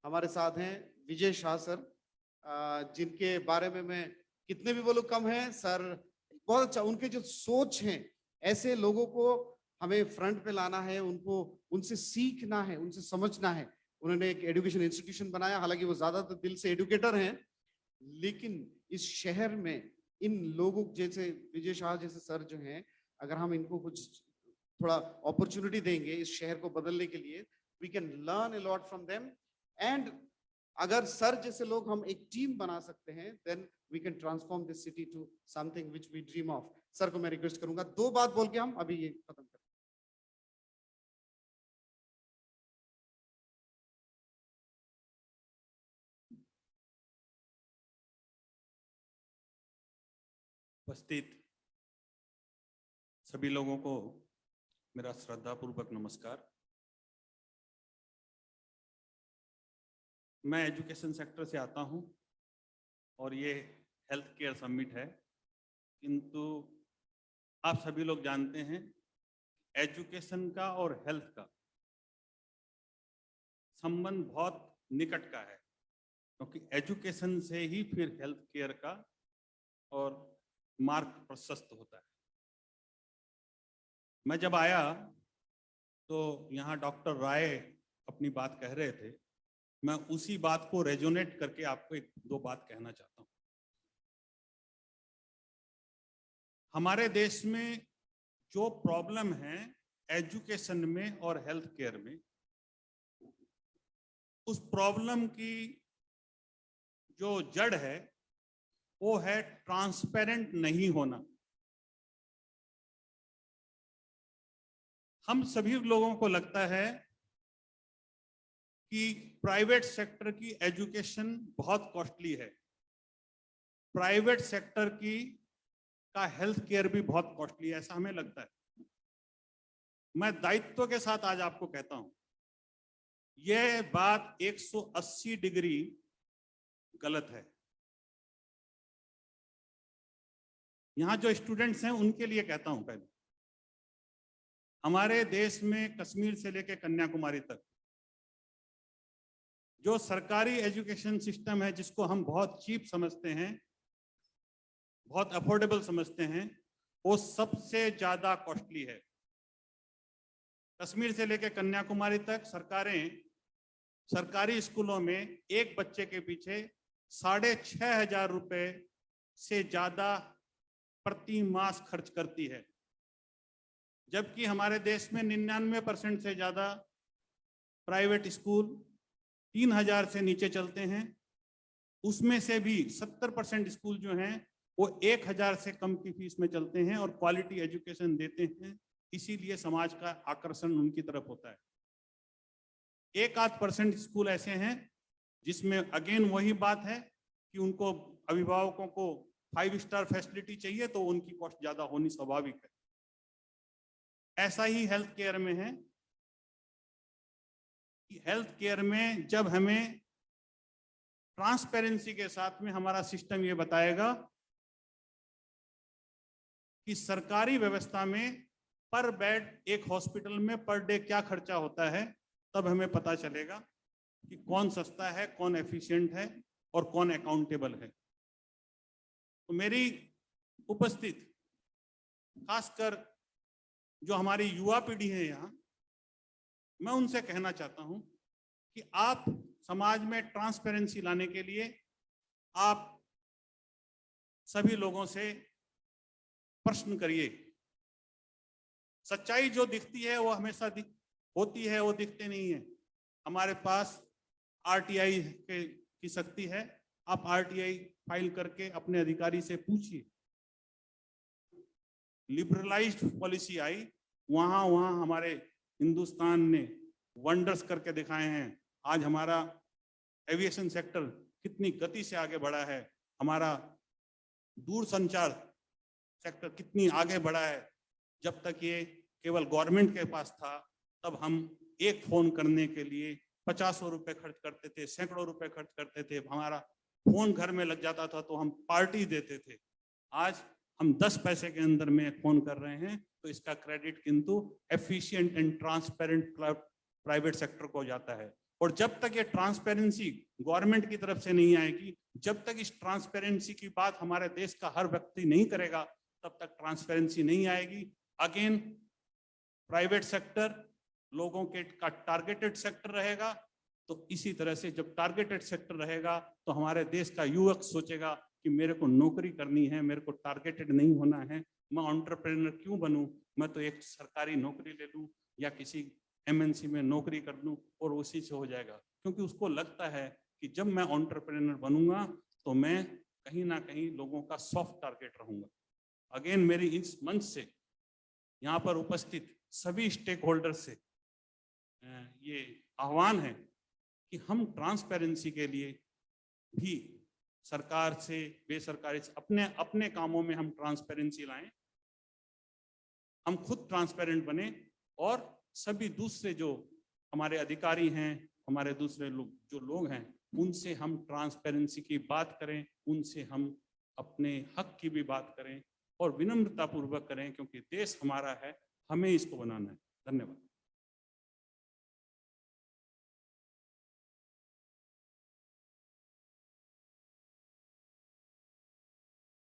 हमारे साथ हैं विजय शाह सर, जिनके बारे में मैं कितने भी बोलूं कम है। सर बहुत अच्छा, उनके जो सोच हैं, ऐसे लोगों को हमें फ्रंट पे लाना है, उनको उनसे सीखना है, उनसे समझना है। उन्होंने एक एजुकेशन इंस्टीट्यूशन बनाया, हालांकि वो ज्यादातर दिल से एजुकेटर हैं, लेकिन इस शहर में इन लोगों जैसे विजय शाह जैसे सर जो हैं, अगर हम इनको कुछ थोड़ा अपॉर्चुनिटी देंगे इस शहर को बदलने के लिए, we can learn a lot from them. And अगर सर जैसे लोग हम एक टीम बना सकते हैं, then we can transform this city to something which we dream of. Sir को मैं रिक्वेस्ट करूंगा 2 बात बोल के हम अभी ये खत्म करें। उपस्थित सभी लोगों को मेरा श्रद्धापूर्वक नमस्कार। मैं एजुकेशन सेक्टर से आता हूं और ये हेल्थ केयर समिट है, किंतु आप सभी लोग जानते हैं एजुकेशन का और हेल्थ का संबंध बहुत निकट का है, क्योंकि एजुकेशन से ही फिर हेल्थ केयर का और मार्ग प्रशस्त होता है। मैं जब आया तो यहाँ डॉक्टर राय अपनी बात कह रहे थे, मैं उसी बात को रेजोनेट करके आपको 1-2 बात कहना चाहता हूँ। हमारे देश में जो प्रॉब्लम है एजुकेशन में और हेल्थ केयर में, उस प्रॉब्लम की जो जड़ है वो है ट्रांसपेरेंट नहीं होना। हम सभी लोगों को लगता है कि प्राइवेट सेक्टर की एजुकेशन बहुत कॉस्टली है, प्राइवेट सेक्टर की का हेल्थ केयर भी बहुत कॉस्टली है, ऐसा हमें लगता है। मैं दायित्व के साथ आज आपको कहता हूं, यह बात 180 डिग्री गलत है। यहां जो स्टूडेंट्स हैं उनके लिए कहता हूं, पहले हमारे देश में कश्मीर से लेकर कन्याकुमारी तक जो सरकारी एजुकेशन सिस्टम है, जिसको हम बहुत चीप समझते हैं, बहुत अफोर्डेबल समझते हैं, वो सबसे ज्यादा कॉस्टली है। कश्मीर से लेकर कन्याकुमारी तक सरकारी स्कूलों में एक बच्चे के पीछे 6,500 रुपए से ज्यादा प्रति मास खर्च करती है, जबकि हमारे देश में 99% से ज्यादा प्राइवेट स्कूल 3,000 से नीचे चलते हैं। उसमें से भी 70% स्कूल जो हैं वो 1,000 से कम की फीस में चलते हैं और क्वालिटी एजुकेशन देते हैं, इसीलिए समाज का आकर्षण उनकी तरफ होता है। 1-8% स्कूल ऐसे हैं जिसमें अगेन वही बात है कि उनको अभिभावकों को 5 स्टार फैसिलिटी चाहिए, तो उनकी कॉस्ट ज्यादा होनी स्वाभाविक है। ऐसा ही हेल्थ केयर में है कि हेल्थ केयर में जब हमें ट्रांसपेरेंसी के साथ में हमारा सिस्टम ये बताएगा कि सरकारी व्यवस्था में पर बेड एक हॉस्पिटल में पर डे क्या खर्चा होता है, तब हमें पता चलेगा कि कौन सस्ता है, कौन एफिशिएंट है और कौन अकाउंटेबल है। तो मेरी उपस्थित खासकर जो हमारी युवा पीढ़ी है यहाँ, मैं उनसे कहना चाहता हूं कि आप समाज में ट्रांसपेरेंसी लाने के लिए आप सभी लोगों से प्रश्न करिए। सच्चाई जो दिखती है वो हमेशा होती है, वो दिखते नहीं है। हमारे पास आरटीआई की शक्ति है, आप आरटीआई फाइल करके अपने अधिकारी से पूछिए। लिबरलाइज्ड पॉलिसी आई, वहां हमारे हिंदुस्तान ने वंडर्स करके दिखाए हैं। आज हमारा एविएशन सेक्टर कितनी गति से आगे बढ़ा है, हमारा दूरसंचार सेक्टर कितनी आगे बढ़ा है। जब तक ये केवल गवर्नमेंट के पास था, तब हम एक फोन करने के लिए 50 रुपए खर्च करते थे, सैकड़ों रुपए खर्च करते थे। हमारा फोन घर में लग जाता था तो हम पार्टी देते थे। आज हम 10 पैसे के अंदर में फोन कर रहे हैं, तो इसका क्रेडिट किंतु efficient and transparent private sector को जाता है। और जब तक ये ट्रांसपेरेंसी गवर्नमेंट की तरफ से नहीं आएगी, जब तक इस ट्रांसपेरेंसी की बात हमारे देश का हर व्यक्ति नहीं करेगा, तब तक ट्रांसपेरेंसी नहीं आएगी। अगेन प्राइवेट सेक्टर लोगों के का टारगेटेड सेक्टर रहेगा। तो इसी तरह से जब टारगेटेड सेक्टर रहेगा तो हमारे देश का युवक सोचेगा कि मेरे को नौकरी करनी है, मेरे को टारगेटेड नहीं होना है, मैं एंटरप्रेन्योर क्यों बनूं, मैं तो एक सरकारी नौकरी ले लूं या किसी MNC में नौकरी कर लूं और उसी से हो जाएगा। क्योंकि उसको लगता है कि जब मैं एंटरप्रेन्योर बनूंगा तो मैं कहीं ना कहीं लोगों का सॉफ्ट टारगेट रहूंगा। अगेन मेरी इस मंच से यहाँ पर उपस्थित सभी स्टेक होल्डर से ये आह्वान है कि हम ट्रांसपेरेंसी के लिए भी सरकार से, बेसरकारी से, अपने अपने कामों में हम ट्रांसपेरेंसी लाएं, हम खुद ट्रांसपेरेंट बने और सभी दूसरे जो हमारे अधिकारी हैं, हमारे दूसरे जो लोग हैं, उनसे हम ट्रांसपेरेंसी की बात करें, उनसे हम अपने हक की भी बात करें और विनम्रता पूर्वक करें, क्योंकि देश हमारा है, हमें इसको बनाना है। धन्यवाद।